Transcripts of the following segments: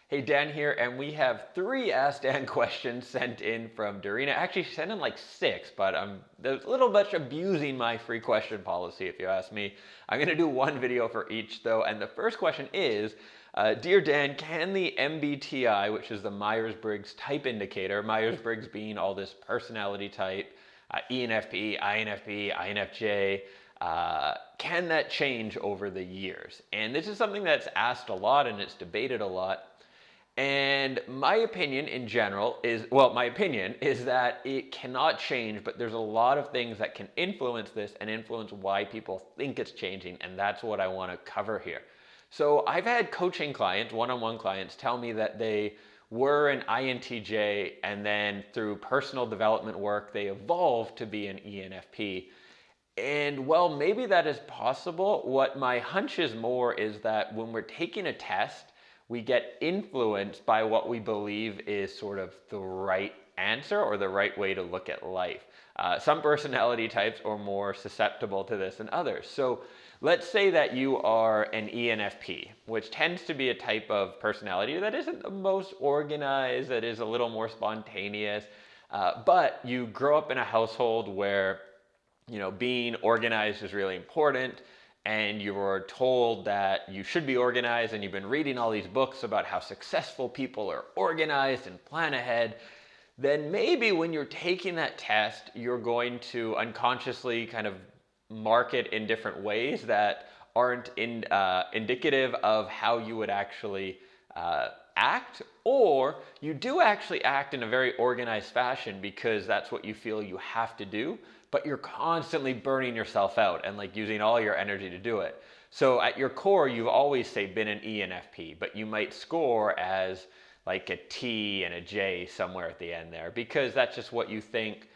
Hey, Dan here, and we have three Ask Dan questions sent in from Darina. Actually, she sent in like six, but there's a little much abusing my free question policy, if you ask me. I'm going to do one video for each, though, and the first question is, Dear Dan, can the MBTI, which is the Myers-Briggs type indicator, Myers-Briggs being all this personality type, ENFP, INFP, INFJ, can that change over the years? And this is something that's asked a lot and it's debated a lot. And my opinion in general is, well, my opinion is that it cannot change, but there's a lot of things that can influence this and influence why people think it's changing. And that's what I want to cover here. So I've had coaching clients, one-on-one clients, tell me that they were an INTJ and then through personal development work, they evolved to be an ENFP. And well, maybe that is possible. What my hunch is more is that when we're taking a test, we get influenced by what we believe is sort of the right answer or the right way to look at life. Some personality types are more susceptible to this than others. So let's say that you are an ENFP, which tends to be a type of personality that isn't the most organized, that is a little more spontaneous, but you grow up in a household where being organized is really important, and you were told that you should be organized, and you've been reading all these books about how successful people are organized and plan ahead, then maybe when you're taking that test, you're going to unconsciously kind of mark it in different ways that aren't indicative of how you would actually act, or you do actually act in a very organized fashion because that's what you feel you have to do, but you're constantly burning yourself out and like using all your energy to do it. So at your core, you've always say been an ENFP, but you might score as like a T and a J somewhere at the end there because that's just what you think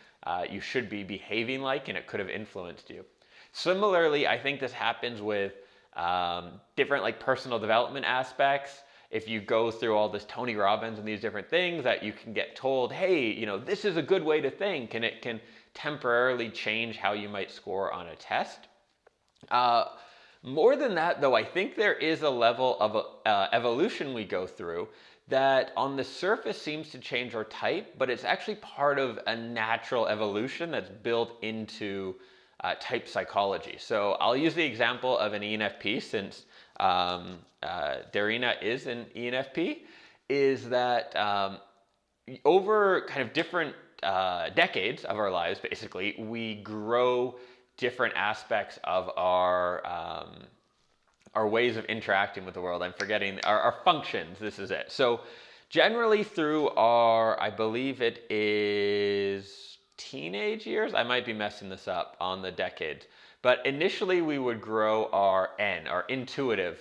you should be behaving like, and it could have influenced you. Similarly, I think this happens with different like personal development aspects. If you go through all this Tony Robbins and these different things that you can get told, hey, this is a good way to think, and it can temporarily change how you might score on a test. More than that, though, I think there is a level of evolution we go through that on the surface seems to change our type, but it's actually part of a natural evolution that's built into type psychology. So I'll use the example of an ENFP since Darina is an ENFP, is that over kind of different decades of our lives, basically, we grow different aspects of our ways of interacting with the world. I'm forgetting our functions. This is it. So generally through our, I believe it is teenage years. I might be messing this up on the decades. But initially we would grow our N, our intuitive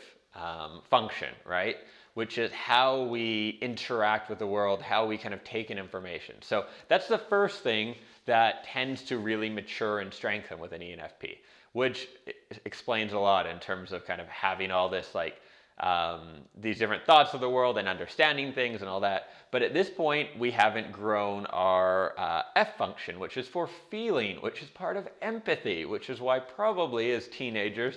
function, right? Which is how we interact with the world, how we kind of take in information. So that's the first thing that tends to really mature and strengthen with an ENFP, which explains a lot in terms of kind of having all this like these different thoughts of the world and understanding things and all that. But at this point, we haven't grown our F function, which is for feeling, which is part of empathy, which is why probably as teenagers,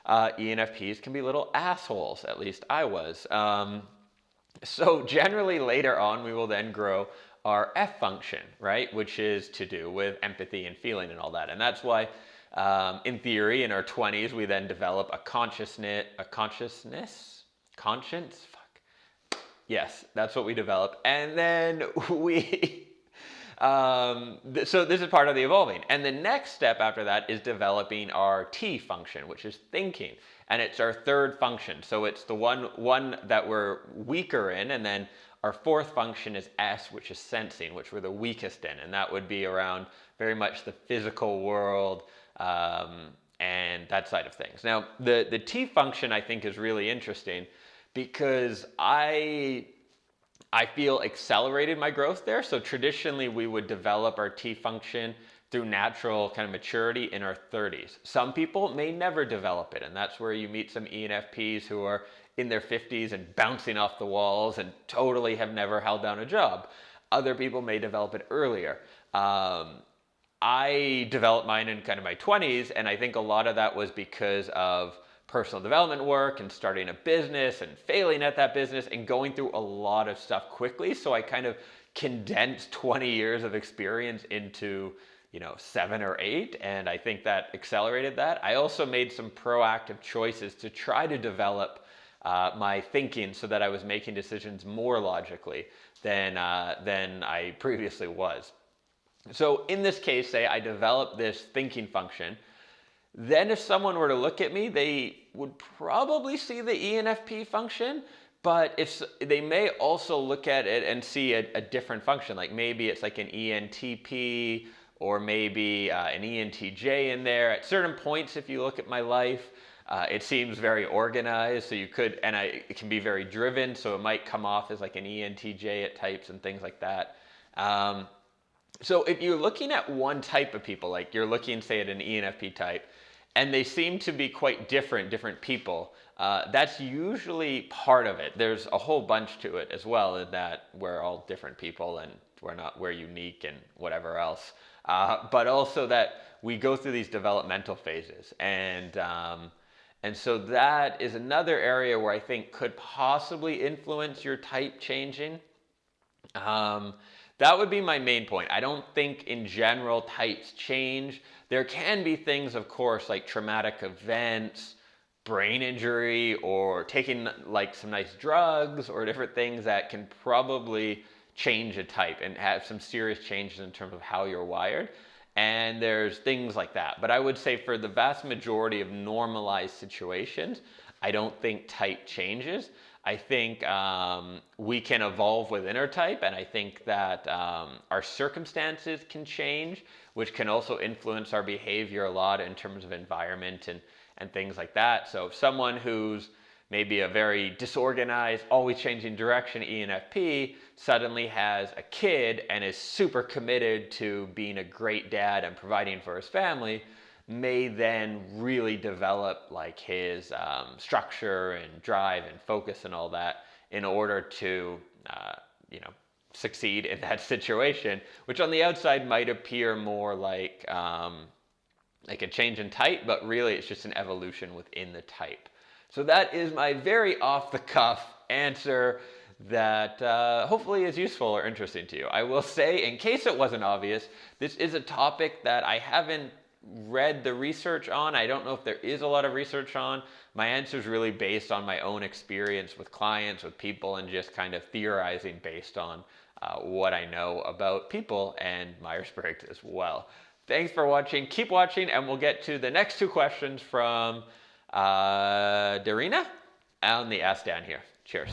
ENFPs can be little assholes, at least I was. So generally later on, we will then grow our F function, right? Which is to do with empathy and feeling and all that. And that's why, in theory, in our 20s, we then develop a conscience? Fuck. Yes, that's what we develop. And then we, so this is part of the evolving. And the next step after that is developing our T function, which is thinking. And it's our third function. So it's the one that we're weaker in. And then our fourth function is S, which is sensing, which we're the weakest in. And that would be around very much the physical world and that side of things. Now, the T function, I think, is really interesting because I feel accelerated my growth there. So traditionally, we would develop our T function through natural kind of maturity in our 30s. Some people may never develop it, and that's where you meet some ENFPs who are in their 50s and bouncing off the walls and totally have never held down a job. Other people may develop it earlier. I developed mine in kind of my 20s, and I think a lot of that was because of personal development work and starting a business and failing at that business and going through a lot of stuff quickly. So I kind of condensed 20 years of experience into 7 or 8, and I think that accelerated that. I also made some proactive choices to try to develop my thinking so that I was making decisions more logically than I previously was. So in this case, say I developed this thinking function, then if someone were to look at me, they would probably see the ENFP function, but if they may also look at it and see a different function, like maybe it's like an ENTP or maybe an ENTJ in there. At certain points, if you look at my life, it seems very organized, so you could, and it can be very driven, so it might come off as like an ENTJ at times and things like that. So if you're looking at one type of people, like you're looking, say, at an ENFP type, and they seem to be quite different people, that's usually part of it. There's a whole bunch to it as well, in that we're all different people and we're unique and whatever else. But also that we go through these developmental phases. And so that is another area where I think could possibly influence your type changing. That would be my main point. I don't think in general types change. There can be things, of course, like traumatic events, brain injury, or taking like some nice drugs or different things that can probably change a type and have some serious changes in terms of how you're wired. And there's things like that. But I would say for the vast majority of normalized situations, I don't think type changes. I think we can evolve within our type, and I think that our circumstances can change, which can also influence our behavior a lot in terms of environment and things like that. So if someone who's maybe a very disorganized, always changing direction ENFP suddenly has a kid and is super committed to being a great dad and providing for his family, may then really develop like his structure and drive and focus and all that in order to succeed in that situation, which on the outside might appear more like a change in type, but really it's just an evolution within the type. So that is my very off-the-cuff answer that hopefully is useful or interesting to you. I will say, in case it wasn't obvious, this is a topic that I haven't read the research on. I don't know if there is a lot of research on. My answer is really based on my own experience with clients, with people, and just kind of theorizing based on what I know about people and Myers-Briggs as well. Thanks for watching. Keep watching, and we'll get to the next 2 questions from Darina on the Ask Dan here. Cheers.